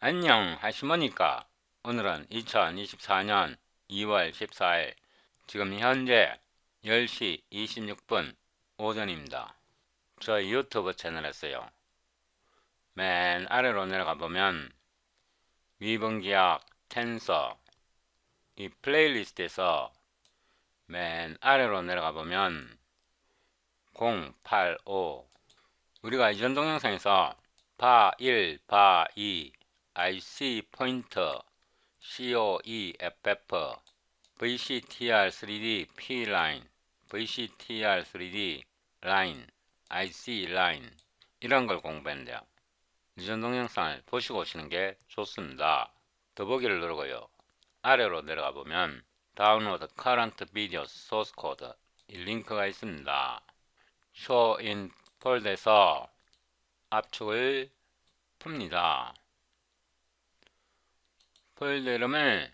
안녕 하시모니까. 오늘은 2024년 2월 14일 지금 현재 10시 26분 오전입니다. 저희 유튜브 채널에서요, 맨 아래로 내려가 보면 위분기약 텐서 이 플레이리스트에서 맨 아래로 내려가 보면 085 우리가 이전 동영상에서 바 1, 바 2, IC 포인터, COEFF, VCTR 3D P-라인, VCTR 3D 라인, IC 라인 이런 걸 공부했는데요. 이전 동영상을 보시고 오시는 게 좋습니다. 더보기를 누르고요, 아래로 내려가 보면 다운로드 current video source code 이 링크가 있습니다. show in 폴더에서 압축을 풉니다. 폴더 이름을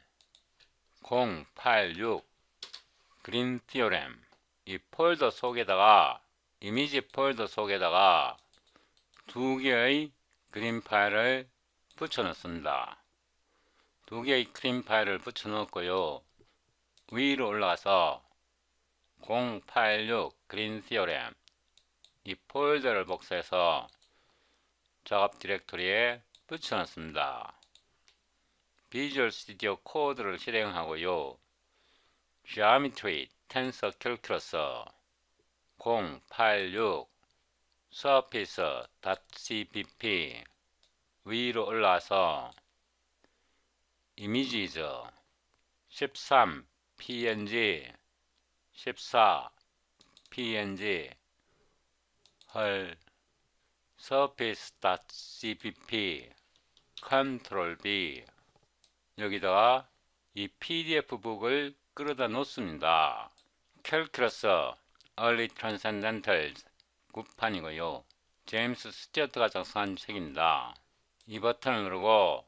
086 그린 티오렘 이 폴더 속에다가 이미지 폴더 속에다가 두 개의 그림 파일을 붙여 넣습니다. 두 개의 그림 파일을 붙여 넣었고요, 위로 올라가서 086 그린 티오렘 이 폴더를 복사해서 작업 디렉토리에 붙여 넣습니다. 비주얼 스튜디오 코드를 실행하고요, Geometry Tensor Calculus 086 surface.cpp 위로 올라와서 Images 13 png 14 png 헐 surface.cpp Ctrl B 여기다가 이 PDF북을 끌어다 놓습니다. 캘큘러스 Early Transcendentals 9판이고요. 제임스 스튜어트가 작성한 책입니다. 이 버튼을 누르고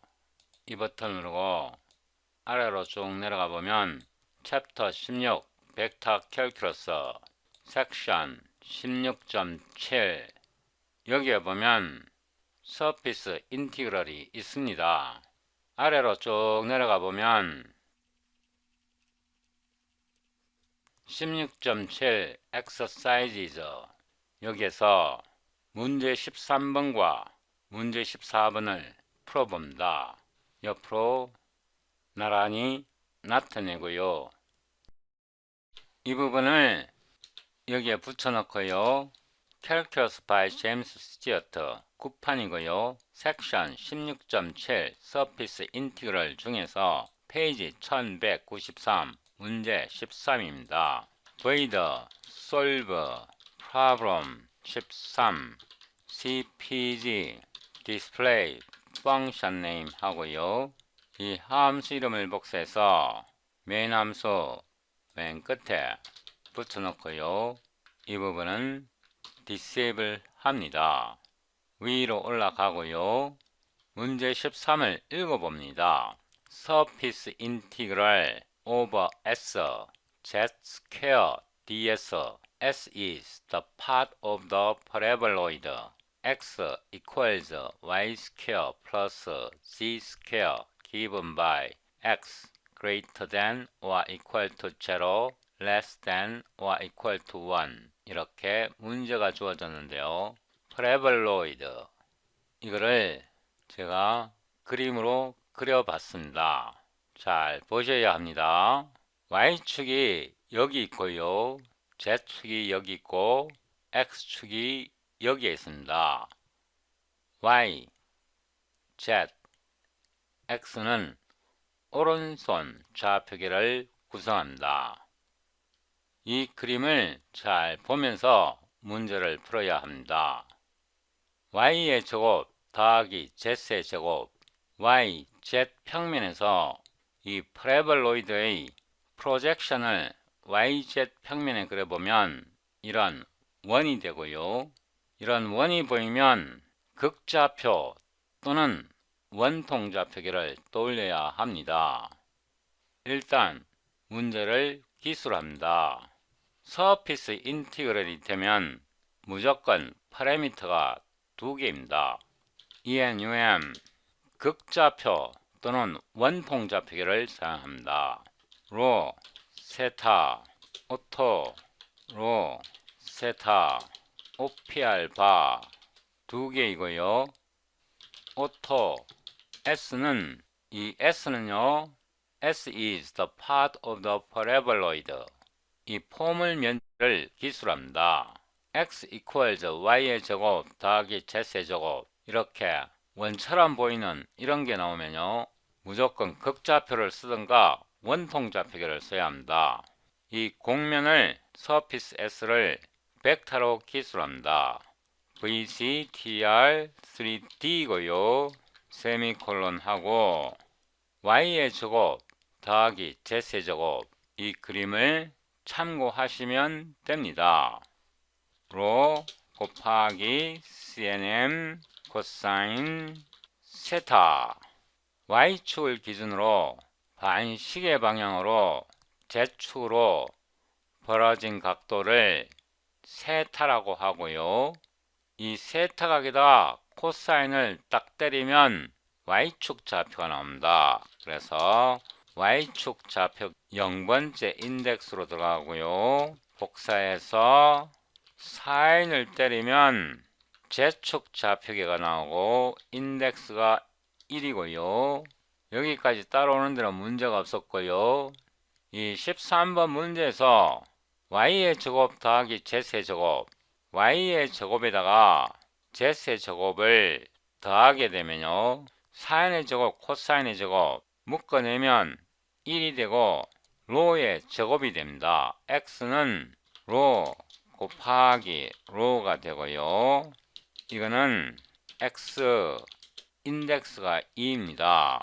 아래로 쭉 내려가 보면 챕터 16 벡터 캘큘러스 섹션 16.7 여기에 보면 서피스 인티그럴이 있습니다. 아래로 쭉 내려가 보면 16.7 exercises 여기에서 문제 13번과 문제 14번을 풀어봅니다. 옆으로 나란히 나타내고요, 이 부분을 여기에 붙여넣고요, Calculus by James Stewart 9판이고요. 섹션 16.7 Surface Integral 중에서 페이지 1193 문제 13입니다. Void Solve Problem 13 CPG Display Function Name 하고요, 이 함수 이름을 복사해서 메인 함수 맨 끝에 붙여놓고요, 이 부분은 disable 합니다. 위로 올라가고요, 문제 13을 읽어봅니다. Surface integral over S z square ds S is the part of the paraboloid x equals y square plus z square given by x greater than or equal to 0 less than or equal to 1 이렇게 문제가 주어졌는데요. 파라볼로이드 이거를 제가 그림으로 그려봤습니다. 잘 보셔야 합니다. Y축이 여기 있고요, Z축이 여기 있고 X축이 여기에 있습니다. Y, Z, X는 오른손 좌표계를 구성합니다. 이 그림을 잘 보면서 문제를 풀어야 합니다. y의 제곱 더하기 z의 제곱 y, z 평면에서 이 파라볼로이드의 프로젝션을 yz 평면에 그려보면 이런 원이 되고요, 이런 원이 보이면 극좌표 또는 원통좌표계를 떠올려야 합니다. 일단 문제를 기술합니다. 서피스 인티그럴이 되면 무조건 파라미터가 두 개입니다. enum 극좌표 또는 원통좌표기를 사용합니다. 로, 세타, 오토, 로, 세타, OPR 바 두 개이고요. 오토, S는 이 S는요, S is the part of the paraboloid. 이 포물 면적을 기술합니다. X equals Y의 제곱 더하기 Z의 제곱, 이렇게 원처럼 보이는 이런 게 나오면요, 무조건 극좌표를 쓰든가 원통좌표기를 써야 합니다. 이 공면을 서피스 S를 벡터로 기술합니다. VCTR 3D고요. 세미콜론 하고 Y의 제곱 더하기 Z의 제곱, 이 그림을 참고하시면 됩니다. 로 곱하기 CNM 코사인 세타, Y축을 기준으로 반시계 방향으로 Z축으로 벌어진 각도를 세타라고 하고요. 이 세타 각에다 코사인을 딱 때리면 Y축 좌표가 나옵니다. 그래서 Y축 좌표 0번째 인덱스로 들어가고요. 복사해서 사인을 때리면 Z축 좌표계가 나오고 인덱스가 1이고요. 여기까지 따라오는 데는 문제가 없었고요. 이 13번 문제에서 Y의 제곱 더하기 Z의 제곱, Y의 제곱에다가 Z의 제곱을 더하게 되면요, 사인의 제곱, 코사인의 제곱 묶어내면 1이 되고 로의 제곱이 됩니다. X는 로 곱하기 로가 되고요. 이거는 X 인덱스가 2입니다.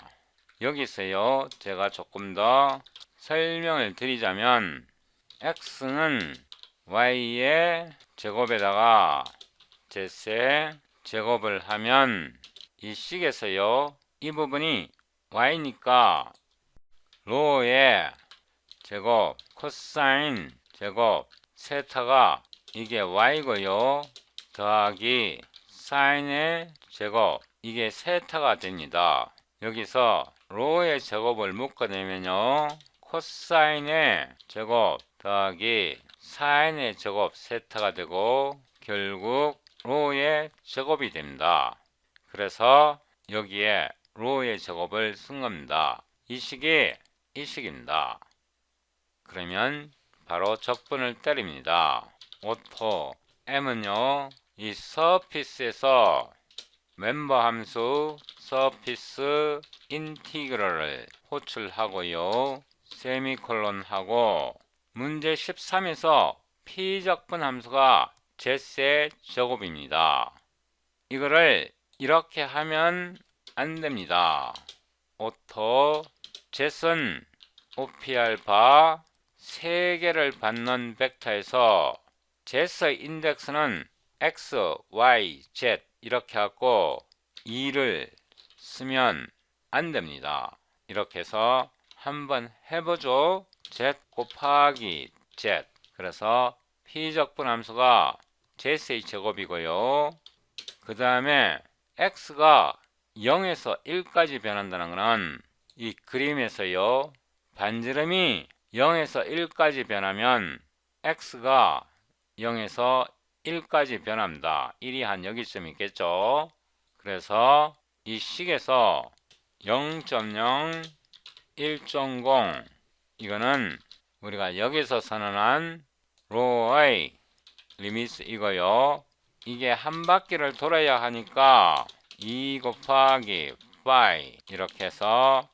여기서요, 제가 조금 더 설명을 드리자면 X는 Y의 제곱에다가 Z의 제곱을 하면 이 식에서요, 이 부분이 Y니까 로의 제곱, 코사인 제곱, 세타가 이게 Y고요. 더하기 사인의 제곱, 이게 세타가 됩니다. 여기서 로의 제곱을 묶어내면요, 코사인의 제곱 더하기 사인의 제곱 세타가 되고 결국 로의 제곱이 됩니다. 그래서 여기에 로의 제곱을 쓴 겁니다. 이 식이 이 식입니다. 그러면 바로 적분을 때립니다. 오토 M은요, 이 서피스에서 멤버 함수 서피스 인티그럴을 호출하고요. 세미콜론 하고 문제 13에서 P적분 함수가 Z의 제곱입니다. 이거를 이렇게 하면 안 됩니다. 오토 Z은 OPR 바 3개를 받는 벡터에서 Z의 인덱스는 X, Y, Z 이렇게 하고 2를 쓰면 안 됩니다. 이렇게 해서 한번 해보죠. Z 곱하기 Z. 그래서 P적분 함수가 Z의 제곱이고요. 그 다음에 X가 0에서 1까지 변한다는 것은 이 그림에서요, 반지름이 0에서 1까지 변하면 X가 0에서 1까지 변합니다. 1이 한 여기쯤 있겠죠. 그래서 이 식에서 0.0, 1.0 이거는 우리가 여기서 선언한 로의 리미트이고요. 이게 한 바퀴를 돌아야 하니까 2 곱하기 파이 이렇게 해서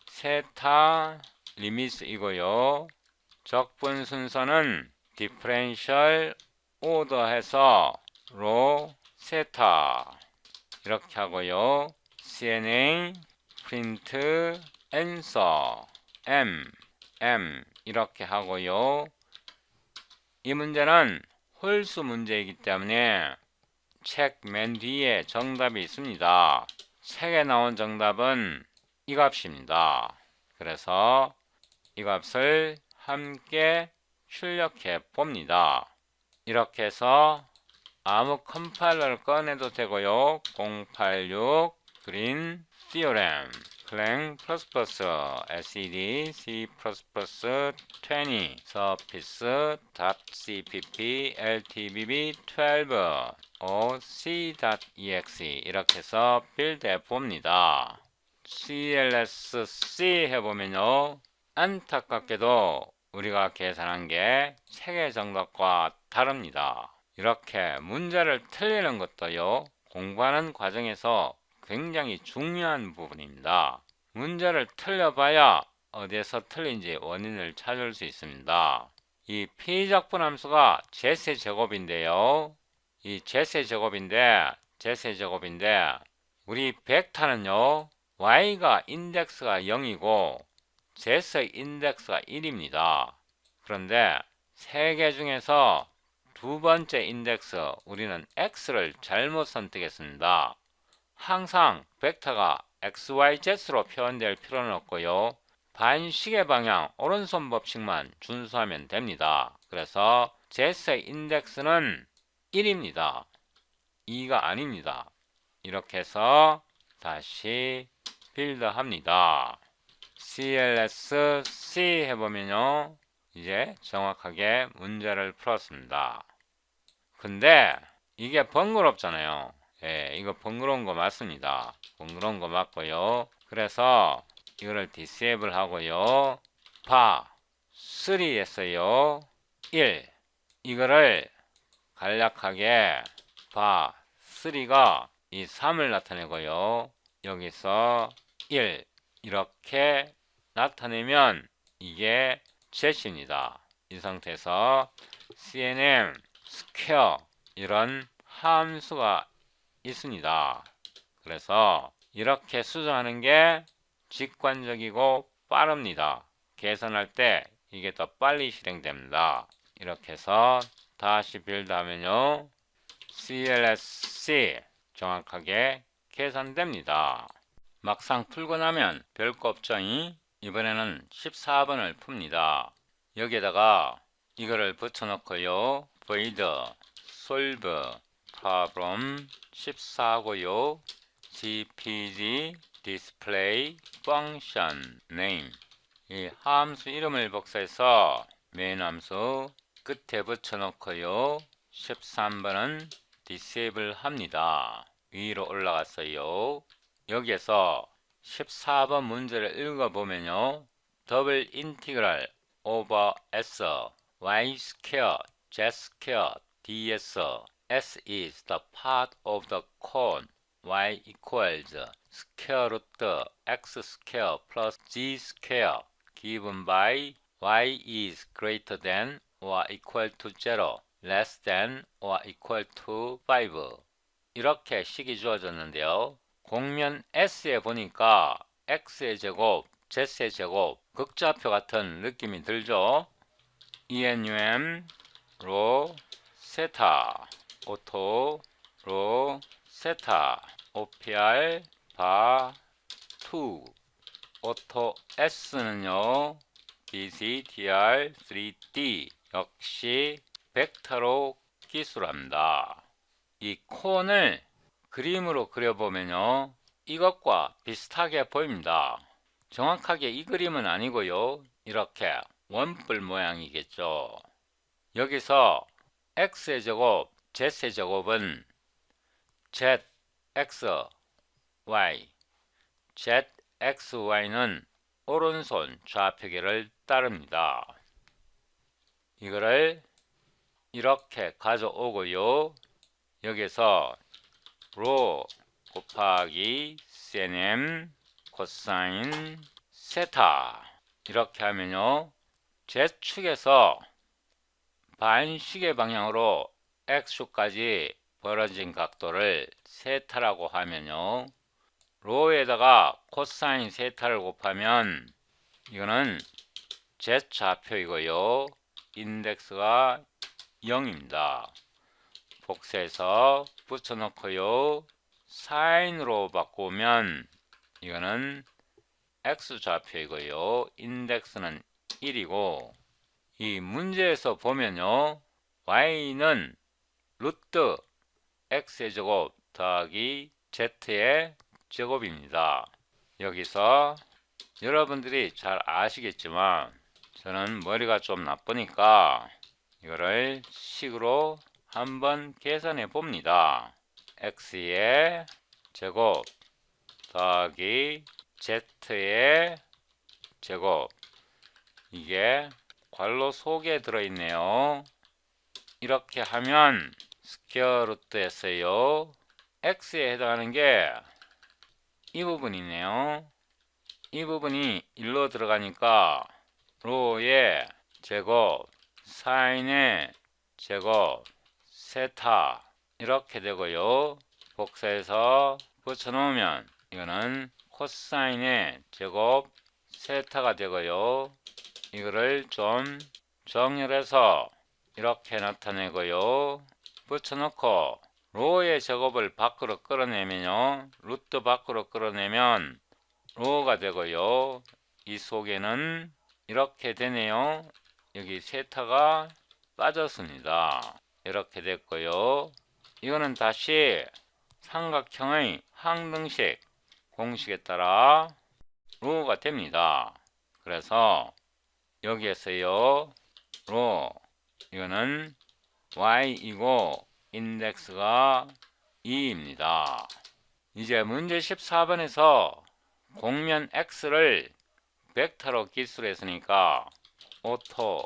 세타 리미트이고요. 적분 순서는 디퍼런셜 오더해서 로 세타 이렇게 하고요. CNA 프린트 앤서 M 이렇게 하고요. 이 문제는 홀수 문제이기 때문에 책 맨 뒤에 정답이 있습니다. 책에 나온 정답은 이 값입니다. 그래서 이 값을 함께 출력해 봅니다. 이렇게 해서 아무 컴파일러를 꺼내도 되고요. 086 그린 theorem clang++ sed c++ 20 surface.cpp ltbb 12 c.exe 이렇게 해서 빌드해 봅니다. clsc 해보면요, 안타깝게도 우리가 계산한 게 체계 정답과 다릅니다. 이렇게 문제를 틀리는 것도요, 공부하는 과정에서 굉장히 중요한 부분입니다. 문제를 틀려봐야 어디에서 틀린지 원인을 찾을 수 있습니다. 이 피적분 함수가 제세제곱인데요, 이 제세제곱인데 우리 벡터는요, y가 인덱스가 0이고 z의 인덱스가 1입니다. 그런데 세 개 중에서 두 번째 인덱스 우리는 x를 잘못 선택했습니다. 항상 벡터가 xyz로 표현될 필요는 없고요, 반시계 방향 오른손 법칙만 준수하면 됩니다. 그래서 z의 인덱스는 1입니다. 2가 아닙니다. 이렇게 해서 다시 빌드합니다. clsc 해보면요, 이제 정확하게 문제를 풀었습니다. 근데 이게 번거롭잖아요. 예, 이거 번거로운 거 맞습니다. 번거로운 거 맞고요. 그래서 이거를 disable 하고요, 바3에서요 1, 이거를 간략하게 바3가 이 3을 나타내고요, 여기서 1 이렇게 나타내면 이게 z입니다. 이 상태에서 cnm 스퀘어 이런 함수가 있습니다. 그래서 이렇게 수정하는 게 직관적이고 빠릅니다. 계산할 때 이게 더 빨리 실행됩니다. 이렇게 해서 다시 빌드하면요, clsc 정확하게 계산됩니다. 막상 풀고 나면 별거 없죠. 이번에는 14번을 풉니다. 여기에다가 이거를 붙여놓고요, void solve problem 14고요, gpg display function name, 이 함수 이름을 복사해서 메인 함수 끝에 붙여놓고요, 13번은 disable 합니다. 위로 올라갔어요. 여기에서 14번 문제를 읽어보면요, 더블 인티그랄 over s y square z square ds s is the part of the cone y equals square root x square plus z square given by y is greater than or equal to 0 less than or equal to 5 이렇게 식이 주어졌는데요, 공면 S에 보니까 X의 제곱, Z의 제곱, 극좌표 같은 느낌이 들죠? ENUM, 로, 세타, 오토, 로, 세타, OPR, 바, 2, 오토 S는요, BCTR, 3D, 역시 벡터로 기술합니다. 이 콘을 그림으로 그려보면요, 이것과 비슷하게 보입니다. 정확하게 이 그림은 아니고요, 이렇게 원뿔 모양이겠죠. 여기서 x의 제곱, z의 제곱은 z, x, y, z, x, y는 오른손 좌표계를 따릅니다. 이거를 이렇게 가져오고요, 여기서 로 곱하기 cnm 코사인 세타 이렇게 하면요, z축에서 반시계 방향으로 x축까지 벌어진 각도를 세타라고 하면요, 로에다가 코사인 세타를 곱하면 이거는 z 좌표이고요, 인덱스가 0입니다. 복사해서 붙여놓고요, 사인으로 바꾸면 이거는 x 좌표이고요, 인덱스는 1이고, 이 문제에서 보면요, y는 루트 x의 제곱 더하기 z의 제곱입니다. 여기서 여러분들이 잘 아시겠지만 저는 머리가 좀 나쁘니까 이거를 식으로 한번 계산해 봅니다. x의 제곱 더하기 z의 제곱, 이게 괄호 속에 들어있네요. 이렇게 하면 스퀘어 루트에서요 x에 해당하는 게 이 부분이네요. 이 부분이 1로 들어가니까 로의 제곱, 사인의 제곱, 세타 이렇게 되고요. 복사해서 붙여놓으면 이거는 코사인의 제곱 세타가 되고요. 이거를 좀 정렬해서 이렇게 나타내고요. 붙여놓고 로의 제곱을 밖으로 끌어내면요, 루트 밖으로 끌어내면 로가 되고요. 이 속에는 이렇게 되네요. 여기 세타가 빠졌습니다. 이렇게 됐고요. 이거는 다시 삼각형의 항등식 공식에 따라 로가 됩니다. 그래서 여기에서요 로, 이거는 y이고 인덱스가 2입니다. 이제 문제 14번에서 공면 x를 벡터로 기술했으니까 오토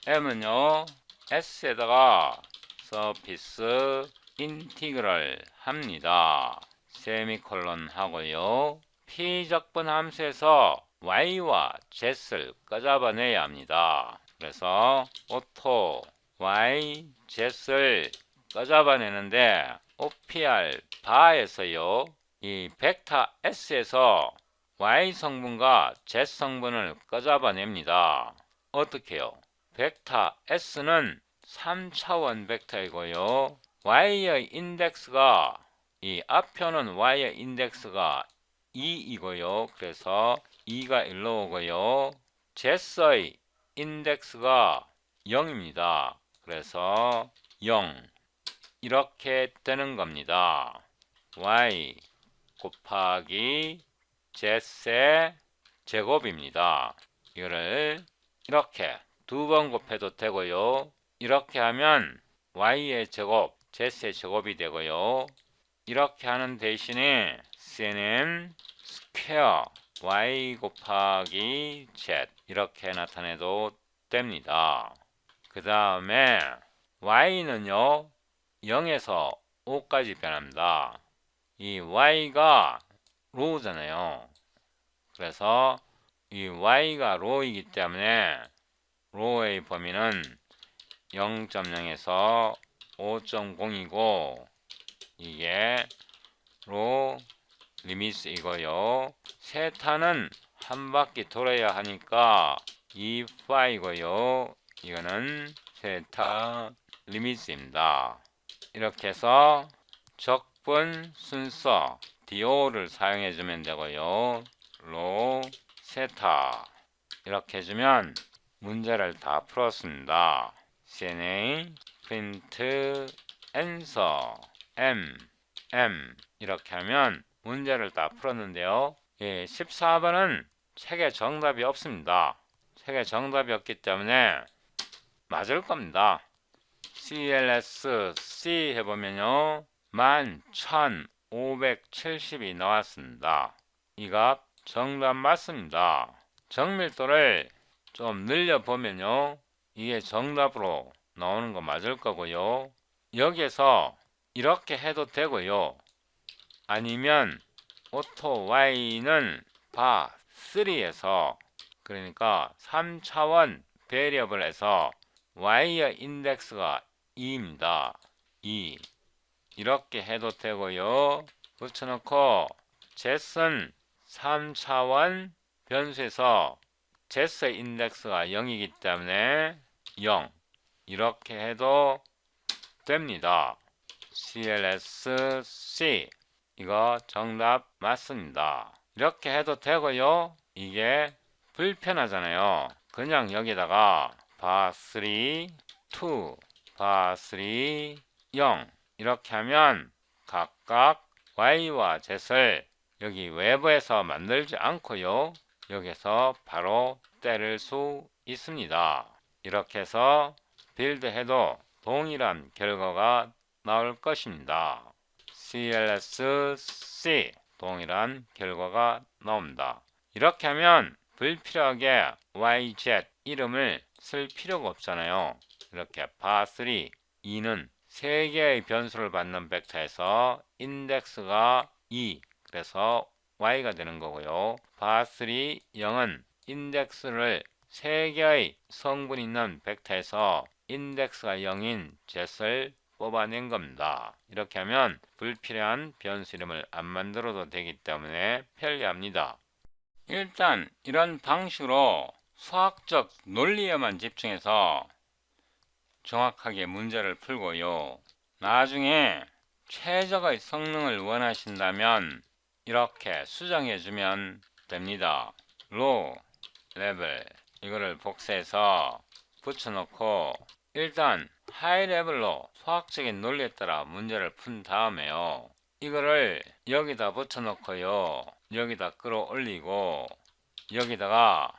m은요 s에다가 서피스 인티그럴 합니다. 세미콜론 하고요. p적분 함수에서 y와 z를 꺼잡아내야 합니다. 그래서 오토 y z를 꺼잡아내는데 OPR 바에서요 이 벡터 S에서 Y 성분과 Z 성분을 꺼잡아냅니다. 어떻게요? 벡터 S는 3차원 벡터이고요. Y의 인덱스가 이 앞표는 Y의 인덱스가 2이고요. 그래서 2가 1로 오고요. Z의 인덱스가 0입니다. 그래서 0 이렇게 되는 겁니다. y 곱하기 z의 제곱입니다. 이거를 이렇게 두 번 곱해도 되고요. 이렇게 하면 y의 제곱, z의 제곱이 되고요. 이렇게 하는 대신에 c는 스퀘어 y 곱하기 z 이렇게 나타내도 됩니다. 그 다음에 y는요 0에서 5까지 변합니다. 이 y가 로우잖아요. 그래서 이 y가 로이기 때문에 로의 범위는 0.0에서 5.0이고 이게 로 리미트이고요. 세타는 한 바퀴 돌아야 하니까 2파이고요. 이거는 세타 리미트입니다. 이렇게 해서 적분 순서 DO를 사용해주면 되고요. 로, 세타 이렇게 해주면 문제를 다 풀었습니다. CNA, 프린트, 앤서, M 이렇게 하면 문제를 다 풀었는데요. 예, 14번은 책에 정답이 없습니다. 책에 정답이 없기 때문에 맞을 겁니다. CLS C 해보면요 11,570이 나왔습니다. 이 값 정답 맞습니다. 정밀도를 좀 늘려보면요 이게 정답으로 나오는 거 맞을 거고요. 여기에서 이렇게 해도 되고요. 아니면 오토 Y는 바 3에서 그러니까 3차원 베리어블에서 Y의 인덱스가 2입니다. 2 이렇게 해도 되고요. 붙여놓고 Z는 3차원 변수에서 Z의 인덱스가 0이기 때문에 0 이렇게 해도 됩니다. CLS C 이거 정답 맞습니다. 이렇게 해도 되고요. 이게 불편하잖아요. 그냥 여기다가 바 3, 2, 바 3, 0 이렇게 하면 각각 Y와 Z를 여기 외부에서 만들지 않고요. 여기서 바로 때릴 수 있습니다. 이렇게 해서 빌드해도 동일한 결과가 나올 것입니다. CLSC 동일한 결과가 나옵니다. 이렇게 하면 불필요하게 YZ 이름을 쓸 필요가 없잖아요. 이렇게 바3 2는 3개의 변수를 받는 벡터에서 인덱스가 2 그래서 Y가 되는 거고요. 바3 0은 인덱스를 3개의 성분이 있는 벡터에서 인덱스가 0인 Z를 뽑아낸 겁니다. 이렇게 하면 불필요한 변수 이름을 안 만들어도 되기 때문에 편리합니다. 일단 이런 방식으로 수학적 논리에만 집중해서 정확하게 문제를 풀고요. 나중에 최적의 성능을 원하신다면 이렇게 수정해주면 됩니다. 로우, 레벨 이거를 복사해서 붙여놓고 일단 하이 레벨로 수학적인 논리에 따라 문제를 푼 다음에요. 이거를 여기다 붙여놓고요. 여기다 끌어올리고 여기다가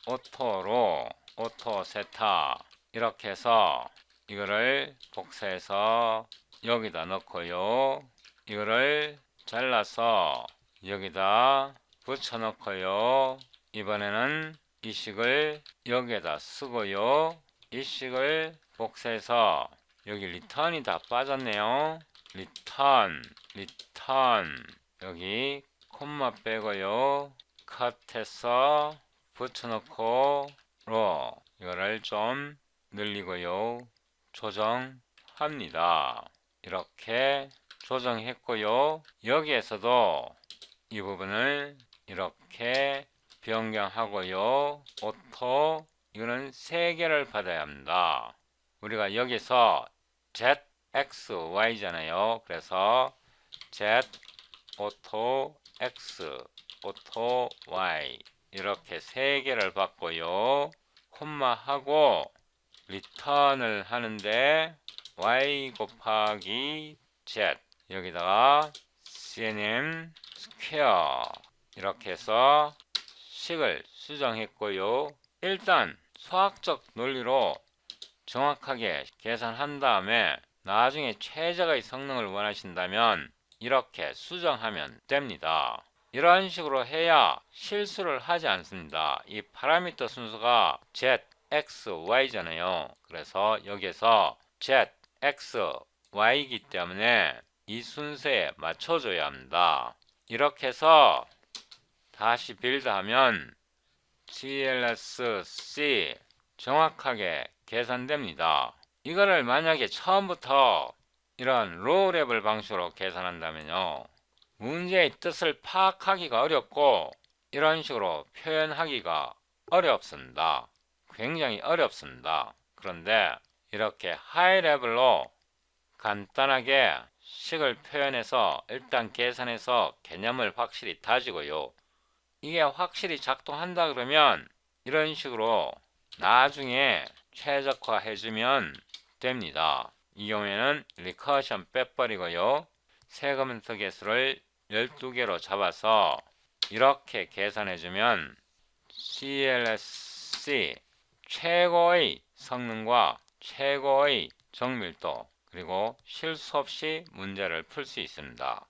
오토로 오토 세타 이렇게 해서 이거를 복사해서 여기다 넣고요. 이거를 잘라서 여기다 붙여놓고요. 이번에는 이 식을 여기에다 쓰고요. 이 식을 복사해서 여기 리턴이 다 빠졌네요. 리턴 여기 콤마 빼고요. 컷해서 붙여놓고 로 이거를 좀 늘리고요. 조정합니다. 이렇게 조정했고요. 여기에서도 이 부분을 이렇게 변경하고요. 오토 이거는 3개를 받아야 합니다. 우리가 여기서 Z, X, Y잖아요. 그래서 Z, 오토, X, 오토, Y 이렇게 3개를 받고요. 콤마하고 리턴을 하는데 Y 곱하기 Z 여기다가 CNN 스퀘어 이렇게 해서 식을 수정했고요. 일단 수학적 논리로 정확하게 계산한 다음에 나중에 최적의 성능을 원하신다면 이렇게 수정하면 됩니다. 이런 식으로 해야 실수를 하지 않습니다. 이 파라미터 순서가 Z, X, Y잖아요. 그래서 여기에서 Z, X, Y이기 때문에 이 순서에 맞춰줘야 합니다. 이렇게 해서 다시 빌드하면 CLSC 정확하게 계산됩니다. 이거를 만약에 처음부터 이런 로우 레벨 방식으로 계산한다면요. 문제의 뜻을 파악하기가 어렵고 이런 식으로 표현하기가 어렵습니다. 굉장히 어렵습니다. 그런데 이렇게 하이 레벨로 간단하게 식을 표현해서 일단 계산해서 개념을 확실히 다지고요. 이게 확실히 작동한다 그러면 이런 식으로 나중에 최적화 해주면 됩니다. 이 경우에는 리커션 빼버리고요. 세그먼트 개수를 12개로 잡아서 이렇게 계산해주면 CLSC 최고의 성능과 최고의 정밀도 그리고 실수 없이 문제를 풀 수 있습니다.